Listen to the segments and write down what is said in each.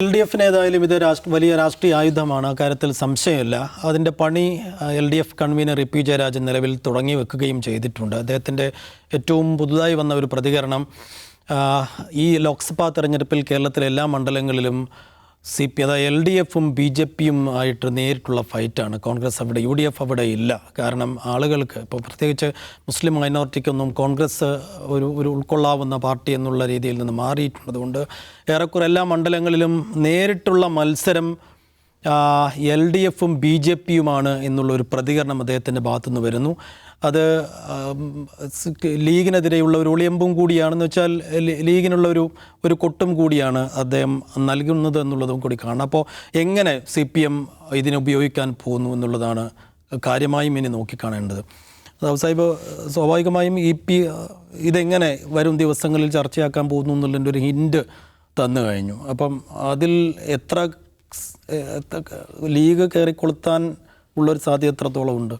LDF ഏതായാലും ഇത് വലിയ രാഷ്ട്രീയ ആയുധമാണ്, അക്കാര്യത്തിൽ സംശയമില്ല. അതിൻ്റെ പണി LDF കൺവീനർ EP ജയരാജൻ നിലവിൽ തുടങ്ങി വെക്കുകയും ചെയ്തിട്ടുണ്ട്. അദ്ദേഹത്തിൻ്റെ ഏറ്റവും പുതുതായി വന്ന ഒരു പ്രതികരണം, ഈ ലോക്സഭാ തെരഞ്ഞെടുപ്പിൽ കേരളത്തിലെ എല്ലാ മണ്ഡലങ്ങളിലും അതായത് LDFും BJPയും ആയിട്ട് നേരിട്ടുള്ള ഫൈറ്റാണ്. കോൺഗ്രസ് അവിടെ, UDF അവിടെ ഇല്ല. കാരണം ആളുകൾക്ക് ഇപ്പോൾ പ്രത്യേകിച്ച് മുസ്ലിം മൈനോറിറ്റിക്കൊന്നും കോൺഗ്രസ് ഒരു ഉൾക്കൊള്ളാവുന്ന പാർട്ടി എന്നുള്ള രീതിയിൽ നിന്ന് മാറിയിട്ടുള്ളതുകൊണ്ട് ഏറെക്കുറെ എല്ലാ മണ്ഡലങ്ങളിലും നേരിട്ടുള്ള മത്സരം LDFും BJPയുമാണ് എന്നുള്ളൊരു പ്രതികരണം അദ്ദേഹത്തിൻ്റെ ഭാഗത്തുനിന്ന് വരുന്നു. അത് ലീഗിനെതിരെയുള്ള ഒരു ഒളിയമ്പും കൂടിയാണെന്ന് വെച്ചാൽ ലീഗിനുള്ള ഒരു കൊട്ടും കൂടിയാണ് അദ്ദേഹം നൽകുന്നത് എന്നുള്ളതും കൂടി കാണാം. അപ്പോൾ എങ്ങനെ CPM ഇതിനെ ഉപയോഗിക്കാൻ പോകുന്നു എന്നുള്ളതാണ് കാര്യമായും ഇനി നോക്കിക്കാണേണ്ടത്. സാഹിബ്, സ്വാഭാവികമായും EP ഇതെങ്ങനെ വരും ദിവസങ്ങളിൽ ചർച്ചയാക്കാൻ പോകുന്നു എന്നുള്ളതിൻ്റെ ഒരു ഹിൻഡ് തന്നു കഴിഞ്ഞു. അപ്പം അതിൽ എത്ര ലീഗ് കയറിക്കൊളുത്താൻ ഉള്ളൊരു സാധ്യത എത്രത്തോളം ഉണ്ട്?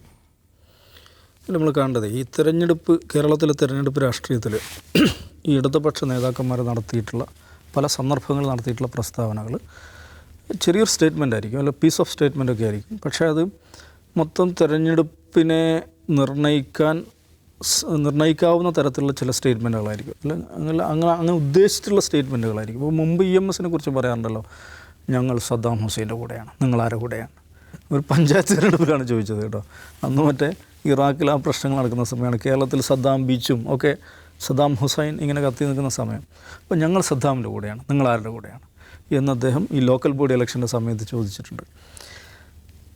നമ്മൾ കാണേണ്ടത് ഈ തെരഞ്ഞെടുപ്പ്, കേരളത്തിലെ തെരഞ്ഞെടുപ്പ് രാഷ്ട്രീയത്തിൽ ഈ ഇടതുപക്ഷ നേതാക്കന്മാർ നടത്തിയിട്ടുള്ള പല സന്ദർഭങ്ങളിൽ നടത്തിയിട്ടുള്ള പ്രസ്താവനകൾ ചെറിയൊരു സ്റ്റേറ്റ്മെൻ്റ് ആയിരിക്കും, അല്ല പീസ് ഓഫ് സ്റ്റേറ്റ്മെൻ്റ് ഒക്കെ ആയിരിക്കും. പക്ഷേ അത് മൊത്തം തെരഞ്ഞെടുപ്പിനെ നിർണ്ണയിക്കാവുന്ന തരത്തിലുള്ള ചില സ്റ്റേറ്റ്മെൻറ്റുകളായിരിക്കും, അല്ല അങ്ങനെ ഉദ്ദേശിച്ചിട്ടുള്ള സ്റ്റേറ്റ്മെൻറ്റുകളായിരിക്കും. ഇപ്പോൾ മുമ്പ് EMSനെ കുറിച്ച് പറയാറുണ്ടല്ലോ, ഞങ്ങൾ സദ്ദാം ഹുസൈൻ്റെ കൂടെയാണ്, നിങ്ങളാരുടെ കൂടെയാണ്. ഒരു പഞ്ചായത്ത് തിരഞ്ഞെടുപ്പിലാണ് ചോദിച്ചത് കേട്ടോ. അന്ന് മറ്റേ ഇറാഖിൽ ആ പ്രശ്നങ്ങൾ നടക്കുന്ന സമയമാണ്. കേരളത്തിൽ സദ്ദാം ബീച്ചും ഒക്കെ സദ്ദാം ഹുസൈൻ ഇങ്ങനെ കത്തി നിൽക്കുന്ന സമയം. അപ്പോൾ ഞങ്ങൾ സദ്ദാമിൻ്റെ കൂടെയാണ്, നിങ്ങളാരുടെ കൂടെയാണ് എന്ന് അദ്ദേഹം ഈ ലോക്കൽ ബോഡി ഇലക്ഷൻ്റെ സമയത്ത് ചോദിച്ചിട്ടുണ്ട്.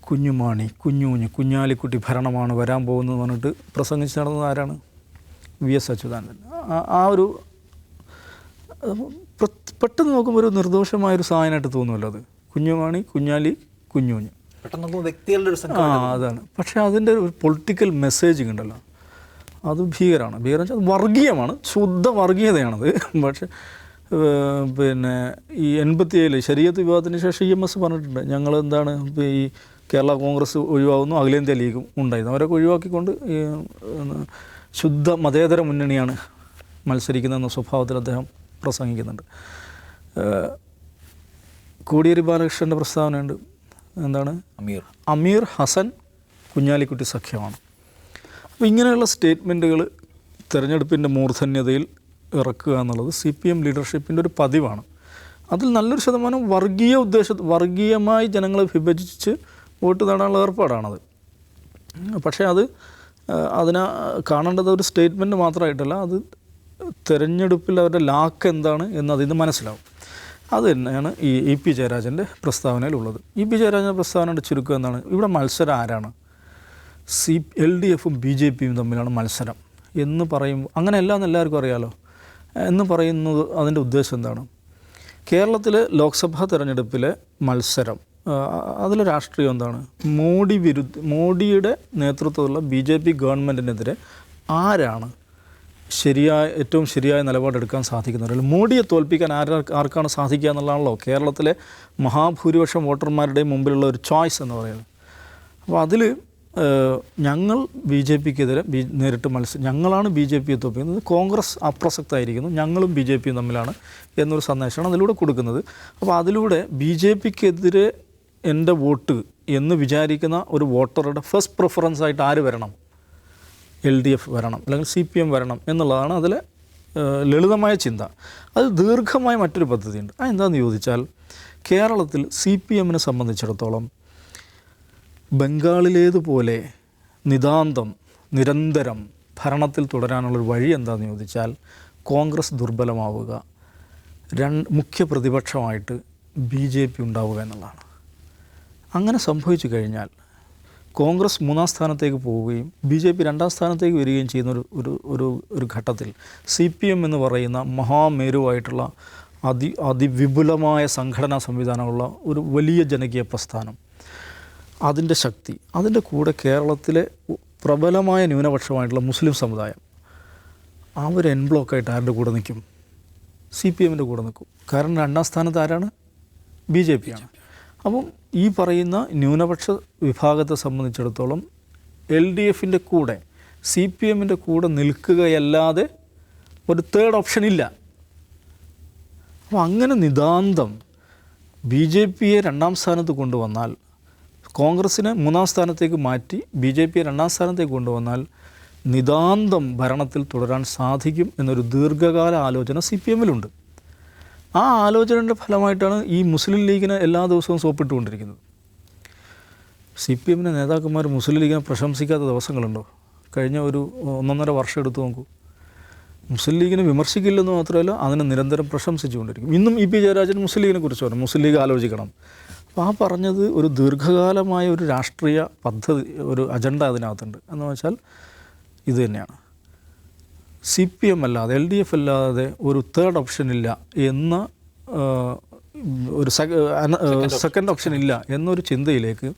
കുഞ്ഞുമാണി, കുഞ്ഞൂഞ്ഞ്, കുഞ്ഞാലിക്കുട്ടി ഭരണമാണ് വരാൻ പോകുന്നതെന്ന് പറഞ്ഞിട്ട് പ്രസംഗിച്ച് നടന്നത് ആരാണ്? VS അച്യുതാനന്ദൻ. ആ ഒരു പെട്ടെന്ന് നോക്കുമ്പോൾ ഒരു നിർദോഷമായൊരു സാധനമായിട്ട് തോന്നുമല്ലോ അത്. കുഞ്ഞുമാണി, കുഞ്ഞാലി, കുഞ്ഞൂഞ്ഞ്, അതാണ്. പക്ഷേ അതിൻ്റെ ഒരു പൊളിറ്റിക്കൽ മെസ്സേജിങ് ഉണ്ടല്ലോ, അത് ഭീകരമാണ്. ഭീകരം വെച്ചാൽ വർഗീയമാണ്, ശുദ്ധ വർഗീയതയാണത്. പക്ഷേ പിന്നെ ഈ 87 ശരീഅത്ത് വിവാദത്തിന് ശേഷം EMS പറഞ്ഞിട്ടുണ്ട്, ഞങ്ങൾ എന്താണ് ഈ കേരള കോൺഗ്രസ് ഒഴിവാകുന്നു, അഖിലേന്ത്യാ ലീഗും ഉണ്ടായിരുന്നു, അവരൊക്കെ ഒഴിവാക്കിക്കൊണ്ട് ഈ ശുദ്ധ മതേതര മുന്നണിയാണ് മത്സരിക്കുന്നതെന്ന സ്വഭാവത്തിൽ അദ്ദേഹം പ്രസംഗിക്കുന്നുണ്ട്. കോടിയേരി ബാലകൃഷ്ണൻ്റെ പ്രസ്താവനയുണ്ട്, എന്താണ്? അമീർ ഹസൻ കുഞ്ഞാലിക്കുട്ടി സഖ്യമാണ്. അപ്പോൾ ഇങ്ങനെയുള്ള സ്റ്റേറ്റ്മെൻറ്റുകൾ തിരഞ്ഞെടുപ്പിൻ്റെ മൂർധന്യതയിൽ ഇറക്കുക എന്നുള്ളത് CPM ലീഡർഷിപ്പിൻ്റെ ഒരു പതിവാണ്. അതിൽ നല്ലൊരു ശതമാനം വർഗീയമായി ജനങ്ങളെ വിഭജിച്ച് വോട്ട് നേടാനുള്ള ഏർപ്പാടാണത്. പക്ഷേ അതിനെ കാണേണ്ടത് ഒരു സ്റ്റേറ്റ്മെൻറ്റ് മാത്രമായിട്ടല്ല, അത് തിരഞ്ഞെടുപ്പിൽ അവരുടെ ലാക്ക് എന്താണ് എന്ന് അതിൽ നിന്ന് മനസ്സിലാവും. അത് തന്നെയാണ് ഈ EP ജയരാജൻ്റെ പ്രസ്താവനയിലുള്ളത്. EP ജയരാജൻ്റെ പ്രസ്താവനയുടെ ചുരുക്കം എന്താണ്? ഇവിടെ മത്സരം ആരാണ്? LDFും BJPയും തമ്മിലാണ് മത്സരം എന്ന് പറയുമ്പോൾ, അങ്ങനെയല്ല എന്ന് എല്ലാവർക്കും അറിയാമല്ലോ. എന്ന് പറയുന്നത് അതിൻ്റെ ഉദ്ദേശം എന്താണ്? കേരളത്തിലെ ലോക്സഭാ തെരഞ്ഞെടുപ്പിലെ മത്സരം, അതിലെ രാഷ്ട്രീയം എന്താണ്? മോഡിയുടെ നേതൃത്വത്തിലുള്ള BJP ഗവൺമെൻറ്റിനെതിരെ ആരാണ് ഏറ്റവും ശരിയായ നിലപാടെടുക്കാൻ സാധിക്കുന്നവരല്ല. മോഡിയെ തോൽപ്പിക്കാൻ ആർക്കാണ് സാധിക്കുക എന്നുള്ളതാണല്ലോ കേരളത്തിലെ മഹാഭൂരിപക്ഷം വോട്ടർമാരുടെയും മുമ്പിലുള്ള ഒരു ചോയ്സ് എന്ന് പറയുന്നത്. അപ്പോൾ അതിൽ ഞങ്ങൾ BJPക്കെതിരെ നേരിട്ട് ഞങ്ങളാണ് BJPയെ തോൽപ്പിക്കുന്നത്, കോൺഗ്രസ് അപ്രസക്തമായിരിക്കുന്നു, ഞങ്ങളും BJPയും തമ്മിലാണ് എന്നൊരു സന്ദേശമാണ് അതിലൂടെ കൊടുക്കുന്നത്. അപ്പോൾ അതിലൂടെ BJPക്കെതിരെ എൻ്റെ വോട്ട് എന്ന് വിചാരിക്കുന്ന ഒരു വോട്ടറുടെ ഫസ്റ്റ് പ്രിഫറൻസ് ആയിട്ട് ആര് വരണം? LDF വരണം, അല്ലെങ്കിൽ CPM വരണം എന്നുള്ളതാണ് അതിലെ ലളിതമായ ചിന്ത. അത് ദീർഘമായ മറ്റൊരു പദ്ധതിയുണ്ട്. അതെന്താണെന്ന് ചോദിച്ചാൽ, കേരളത്തിൽ CPMനെ സംബന്ധിച്ചിടത്തോളം ബംഗാളിലേതുപോലെ നിരന്തരം ഭരണത്തിൽ തുടരാനുള്ളൊരു വഴി എന്താണെന്ന് ചോദിച്ചാൽ, കോൺഗ്രസ് ദുർബലമാവുക, മുഖ്യ പ്രതിപക്ഷമായിട്ട് BJP ഉണ്ടാവുക എന്നുള്ളതാണ്. അങ്ങനെ സംഭവിച്ചു കഴിഞ്ഞാൽ കോൺഗ്രസ് 3-ാം സ്ഥാനത്തേക്ക് പോവുകയും BJP 2-ാം സ്ഥാനത്തേക്ക് വരികയും ചെയ്യുന്ന ഒരു ഘട്ടത്തിൽ CPM എന്ന് പറയുന്ന മഹാമേരുവായിട്ടുള്ള അതിവിപുലമായ സംഘടനാ സംവിധാനമുള്ള ഒരു വലിയ ജനകീയ പ്രസ്ഥാനം, അതിൻ്റെ ശക്തി, അതിൻ്റെ കൂടെ കേരളത്തിലെ പ്രബലമായ ന്യൂനപക്ഷമായിട്ടുള്ള മുസ്ലിം സമുദായം, അവർ എൻ ബ്ലോക്കായിട്ട് ആരുടെ കൂടെ നിൽക്കും? CPMൻ്റെ കൂടെ നിൽക്കും. കാരണം 2-ാം സ്ഥാനത്ത് ആരാണ്? BJP ആണ്. അപ്പം ഈ പറയുന്ന ന്യൂനപക്ഷ വിഭാഗത്തെ സംബന്ധിച്ചിടത്തോളം LDFൻ്റെ കൂടെ CPM-ൻ്റെ കൂടെ നിൽക്കുകയല്ലാതെ ഒരു തേർഡ് ഓപ്ഷൻ ഇല്ല. അപ്പോൾ അങ്ങനെ നിതാന്തം BJP-യെ 2ാം സ്ഥാനത്ത് കൊണ്ടുവന്നാൽ, കോൺഗ്രസിനെ 3ാം സ്ഥാനത്തേക്ക് മാറ്റി BJP-യെ 2ാം സ്ഥാനത്തേക്ക് കൊണ്ടുവന്നാൽ നിതാന്തം ഭരണത്തിൽ തുടരാൻ സാധിക്കും എന്നൊരു ദീർഘകാല ആലോചന CPM-ലുണ്ട്. ആ ആലോചനയുടെ ഫലമായിട്ടാണ് ഈ മുസ്ലിം ലീഗിനെ എല്ലാ ദിവസവും സോപ്പിട്ടുകൊണ്ടിരിക്കുന്നത്. CPM-ൻ്റെ നേതാക്കന്മാർ മുസ്ലിം ലീഗിനെ പ്രശംസിക്കാത്ത ദിവസങ്ങളുണ്ടോ? കഴിഞ്ഞ ഒരു 1.5 വർഷം എടുത്തു നോക്കൂ. മുസ്ലിം ലീഗിനെ വിമർശിക്കില്ലെന്ന് മാത്രമല്ല, അതിനെ നിരന്തരം പ്രശംസിച്ചുകൊണ്ടിരിക്കും. ഇന്നും EP ജയരാജൻ മുസ്ലിം ലീഗിനെ കുറിച്ച് പറഞ്ഞു, മുസ്ലിം ലീഗ് ആലോചിക്കണം. അപ്പോൾ ആ പറഞ്ഞത് ഒരു ദീർഘകാലമായ ഒരു രാഷ്ട്രീയ പദ്ധതി, ഒരു അജണ്ട അതിനകത്തുണ്ട്. എന്ന് വെച്ചാൽ ഇത് തന്നെയാണ്, CPM അല്ലാതെ LDF അല്ലാതെ ഒരു തേർഡ് ഓപ്ഷൻ ഇല്ല എന്ന ഒരു സെക്കൻഡ് ഓപ്ഷൻ ഇല്ല എന്നൊരു ചിന്തയിലേക്ക്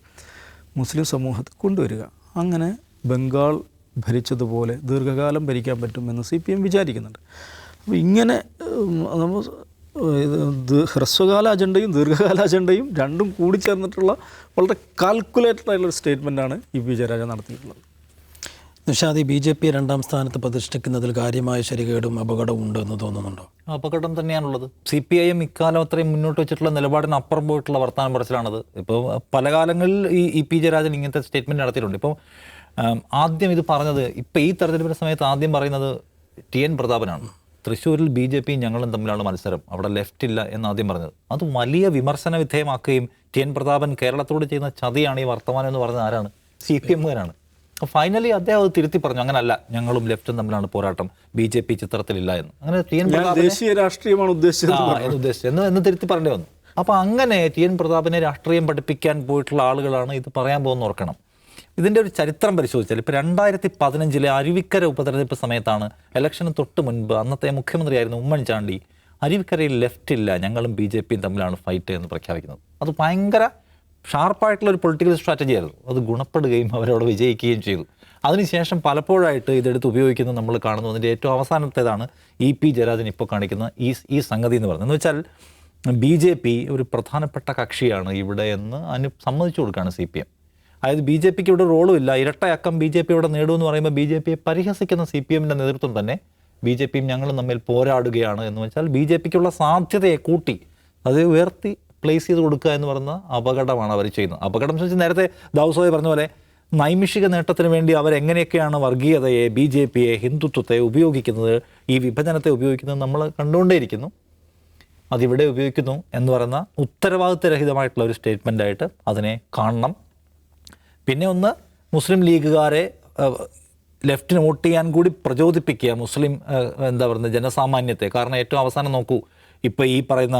മുസ്ലിം സമൂഹത്തെ കൊണ്ടുവരിക. അങ്ങനെ ബംഗാൾ ഭരിച്ചതുപോലെ ദീർഘകാലം ഭരിക്കാൻ പറ്റുമെന്ന് CPM വിചാരിക്കുന്നുണ്ട്. അപ്പോൾ ഇങ്ങനെ നമ്മൾ ഹ്രസ്വകാല അജണ്ടയും ദീർഘകാല അജണ്ടയും രണ്ടും കൂടിച്ചേർന്നിട്ടുള്ള വളരെ കാൽക്കുലേറ്റഡ് ആയിട്ടുള്ളൊരു സ്റ്റേറ്റ്മെൻറ്റാണ് EP ജയരാജൻ നടത്തിയിട്ടുള്ളത്. നിഷാദ്, BJP 2ാം സ്ഥാനത്ത് പ്രതിഷ്ഠിക്കുന്നതിൽ കാര്യമായ ശരികേടും അപകടവും ഉണ്ടെന്ന് തോന്നുന്നുണ്ടോ? അപകടം തന്നെയാണുള്ളത്. CPIM ഇക്കാലം അത്രയും മുന്നോട്ട് വെച്ചിട്ടുള്ള നിലപാടിന് അപ്പുറം പോയിട്ടുള്ള വർത്തമാനം പറച്ചിലാണത്. ഇപ്പോൾ പല കാലങ്ങളിൽ ഈ EP ജയരാജൻ ഇങ്ങനത്തെ സ്റ്റേറ്റ്മെൻറ്റ് നടത്തിയിട്ടുണ്ട്. ഇപ്പോൾ ആദ്യം ഇത് പറഞ്ഞത്, ഇപ്പോൾ ഈ തെരഞ്ഞെടുപ്പിൻ്റെ സമയത്ത് ആദ്യം പറയുന്നത് TN പ്രതാപനാണ്. തൃശ്ശൂരിൽ BJP-യും ഞങ്ങളും തമ്മിലാണ് മത്സരം, അവിടെ ലെഫ്റ്റ് ഇല്ല എന്ന് ആദ്യം പറഞ്ഞത്. അത് വലിയ വിമർശന വിധേയമാക്കുകയും TN പ്രതാപൻ കേരളത്തോട് ചെയ്യുന്ന ചതിയാണ് ഈ വർത്തമാനം എന്ന് പറഞ്ഞത് ആരാണ്? CPM-കാരാണ്. ഫൈനലി അദ്ദേഹം അത് തിരുത്തി പറഞ്ഞു, അങ്ങനല്ല, ഞങ്ങളും ലെഫ്റ്റും തമ്മിലാണ് പോരാട്ടം, BJP ചിത്രത്തിലില്ല എന്ന്. അങ്ങനെ TN ദേശീയ രാഷ്ട്രീയമാണ് ഉദ്ദേശിച്ചത് എന്ന് തിരുത്തി പറയേണ്ടി വന്നു. അപ്പോൾ അങ്ങനെ TN പ്രതാപനെ രാഷ്ട്രീയം പഠിപ്പിക്കാൻ പോയിട്ടുള്ള ആളുകളാണ് ഇത് പറയാൻ പോകുന്ന ഓർക്കണം. ഇതിൻ്റെ ഒരു ചരിത്രം പരിശോധിച്ചാൽ ഇപ്പോൾ 2015 അരുവിക്കര ഉപതെരഞ്ഞെടുപ്പ് സമയത്താണ്, ഇലക്ഷന് തൊട്ട് മുൻപ് അന്നത്തെ മുഖ്യമന്ത്രിയായിരുന്നു ഉമ്മൻചാണ്ടി അരുവിക്കരയിൽ ലെഫ്റ്റ് ഇല്ല, ഞങ്ങളും BJP-യും തമ്മിലാണ് ഫൈറ്റ് എന്ന് പ്രഖ്യാപിക്കുന്നത്. അത് ഭയങ്കര ഷാർപ്പായിട്ടുള്ളൊരു പൊളിറ്റിക്കൽ സ്ട്രാറ്റജി ആയിരുന്നു. അത് ഗുണപ്പെടുകയും അവരവിടെ വിജയിക്കുകയും ചെയ്തു. അതിനുശേഷം പലപ്പോഴായിട്ട് ഇതെടുത്ത് ഉപയോഗിക്കുന്നത് നമ്മൾ കാണുന്നു. അതിൻ്റെ ഏറ്റവും അവസാനത്തേതാണ് EP ജയരാജൻ ഇപ്പോൾ കാണിക്കുന്ന ഈ സംഗതി എന്ന് പറയുന്നത്. എന്ന് വെച്ചാൽ BJP ഒരു പ്രധാനപ്പെട്ട കക്ഷിയാണ് ഇവിടെ എന്ന് സമ്മതിച്ചു കൊടുക്കുകയാണ് CPM. അതായത് BJP-ക്ക് ഇവിടെ റോളും ഇല്ല, ഇരട്ടയക്കം BJP ഇവിടെ നേടുമെന്ന് പറയുമ്പോൾ BJP-യെ പരിഹസിക്കുന്ന CPM-ൻ്റെ നേതൃത്വം തന്നെ BJP-യും ഞങ്ങളും തമ്മിൽ പോരാടുകയാണ് എന്ന് വെച്ചാൽ BJP-ക്കുള്ള സാധ്യതയെ കൂട്ടി അത് ഉയർത്തി പ്ലേസ് ചെയ്ത് കൊടുക്കുക എന്ന് പറയുന്ന അപകടമാണ് അവർ ചെയ്യുന്നത്. അപകടം എന്ന് വെച്ചാൽ നേരത്തെ ദാവൂസോയെ പറഞ്ഞ പോലെ നൈമിഷിക നേട്ടത്തിന് വേണ്ടി അവരെങ്ങനെയൊക്കെയാണ് വർഗീയതയെ, BJP-യെ, ഹിന്ദുത്വത്തെ ഉപയോഗിക്കുന്നത്, ഈ വിഭജനത്തെ ഉപയോഗിക്കുന്നത് നമ്മൾ കണ്ടുകൊണ്ടേയിരിക്കുന്നു. അതിവിടെ ഉപയോഗിക്കുന്നു എന്ന് പറയുന്ന ഉത്തരവാദിത്വരഹിതമായിട്ടുള്ള ഒരു സ്റ്റേറ്റ്മെൻറ്റായിട്ട് അതിനെ കാണണം. പിന്നെ ഒന്ന്, മുസ്ലിം ലീഗുകാരെ ലെഫ്റ്റിന് വോട്ട് ചെയ്യാൻ കൂടി പ്രചോദിപ്പിക്കുക മുസ്ലിം ജനസാമാന്യത്തെ. കാരണം ഏറ്റവും അവസാനം നോക്കൂ, ഇപ്പോൾ ഈ പറയുന്ന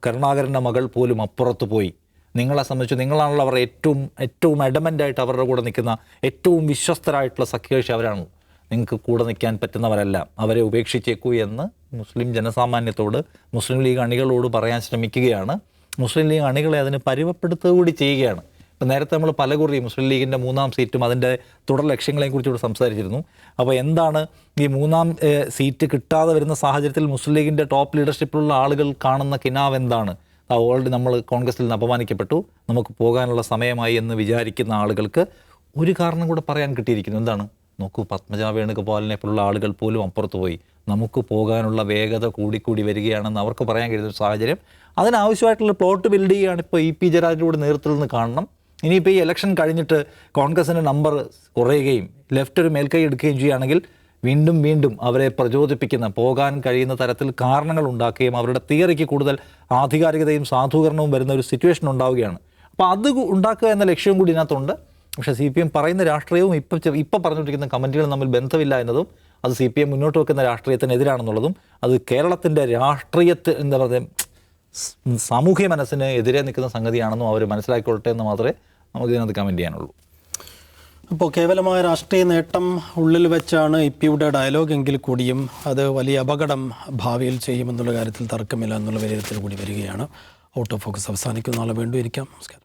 കരുണാകരൻ്റെ മകൾ പോലും അപ്പുറത്ത് പോയി. നിങ്ങളെ സംബന്ധിച്ച് നിങ്ങളാണല്ലോ അവർ ഏറ്റവും അഡമൻ്റായിട്ട് അവരുടെ കൂടെ നിൽക്കുന്ന ഏറ്റവും വിശ്വസ്തരായിട്ടുള്ള സഖ്യകക്ഷി അവരാണ്. നിങ്ങൾക്ക് കൂടെ നിൽക്കാൻ പറ്റുന്നവരല്ല, അവരെ ഉപേക്ഷിച്ചേക്കൂ എന്ന് മുസ്ലിം ജനസാമാന്യത്തോട് മുസ്ലിം ലീഗ് അണികളോട് പറയാൻ ശ്രമിക്കുകയാണ്. മുസ്ലിം ലീഗ് അണികളെ അതിന് പരുവപ്പെടുത്തുക കൂടി ചെയ്യുകയാണ്. ഇപ്പം നേരത്തെ നമ്മൾ പലകുറി മുസ്ലിം ലീഗിൻ്റെ 3ാം സീറ്റും അതിൻ്റെ തുടർ ലക്ഷ്യങ്ങളെയും കുറിച്ച് ഇവിടെ സംസാരിച്ചിരുന്നു. അപ്പോൾ എന്താണ് ഈ 3ാം സീറ്റ് കിട്ടാതെ വരുന്ന സാഹചര്യത്തിൽ മുസ്ലിം ലീഗിൻ്റെ ടോപ്പ് ലീഡർഷിപ്പിലുള്ള ആളുകൾ കാണുന്ന കിനാവ് എന്താണ്? ഓൾറെഡി നമ്മൾ കോൺഗ്രസിൽ നിന്ന് അപമാനിക്കപ്പെട്ടു, നമുക്ക് പോകാനുള്ള സമയമായി എന്ന് വിചാരിക്കുന്ന ആളുകൾക്ക് ഒരു കാരണം കൂടെ പറയാൻ കിട്ടിയിരിക്കുന്നു. എന്താണ്? നോക്കൂ, പത്മജ വേണുഗോപാലിനെ പോലുള്ള ആളുകൾ പോലും അപ്പുറത്ത് പോയി, നമുക്ക് പോകാനുള്ള വേഗത കൂടിക്കൂടി വരികയാണെന്ന് അവർക്ക് പറയാൻ കഴിയുന്ന ഒരു സാഹചര്യം. അതിനാവശ്യമായിട്ടുള്ള പ്ലോട്ട് ബിൽഡ് ചെയ്യുകയാണ് ഇപ്പോൾ EP ജയരാജൻ്റെ നേതൃത്വത്തിൽ നിന്ന് കാണണം. ഇനിയിപ്പോൾ ഈ ഇലക്ഷൻ കഴിഞ്ഞിട്ട് കോൺഗ്രസിൻ്റെ നമ്പർ കുറയുകയും ലെഫ്റ്റ് ഒരു മേൽക്കൈ എടുക്കുകയും ചെയ്യുകയാണെങ്കിൽ വീണ്ടും അവരെ പ്രചോദിപ്പിക്കുന്ന, പോകാൻ കഴിയുന്ന തരത്തിൽ കാരണങ്ങൾ ഉണ്ടാക്കുകയും അവരുടെ തിയറിക്ക് കൂടുതൽ ആധികാരികതയും സാധൂകരണവും വരുന്ന ഒരു സിറ്റുവേഷൻ ഉണ്ടാവുകയാണ്. അപ്പോൾ അത് ഉണ്ടാക്കുക എന്ന ലക്ഷ്യവും കൂടി ഇതിനകത്തുണ്ട്. പക്ഷേ CPM പറയുന്ന രാഷ്ട്രീയവും ഇപ്പോൾ പറഞ്ഞുകൊണ്ടിരിക്കുന്ന കമൻറ്റുകളും തമ്മിൽ ബന്ധമില്ല എന്നതും, അത് CPM മുന്നോട്ട് വെക്കുന്ന രാഷ്ട്രീയത്തിനെതിരാണെന്നുള്ളതും, അത് കേരളത്തിൻ്റെ സാമൂഹ്യ മനസ്സിന് എതിരെ നിൽക്കുന്ന സംഗതിയാണെന്നും അവർ മനസ്സിലാക്കിക്കൊള്ളട്ടെ എന്ന് മാത്രമേ നമുക്ക് ഇതിനകത്ത് കമൻറ്റ് ചെയ്യാനുള്ളൂ. അപ്പോൾ കേവലമായ രാഷ്ട്രീയ നേട്ടം ഉള്ളിൽ വെച്ചാണ് EP-യുടെ ഡയലോഗ് എങ്കിൽ കൂടിയും അത് വലിയ അപകടം ഭാവിയിൽ ചെയ്യുമെന്നുള്ള കാര്യത്തിൽ തർക്കമില്ല എന്നുള്ള വിലയിരുത്തൽ കൂടി വരികയാണ്. ഔട്ട് ഓഫ് ഫോക്കസ് അവസാനിക്കുന്ന നാളെ വീണ്ടും ഇരിക്കാം. നമസ്കാരം.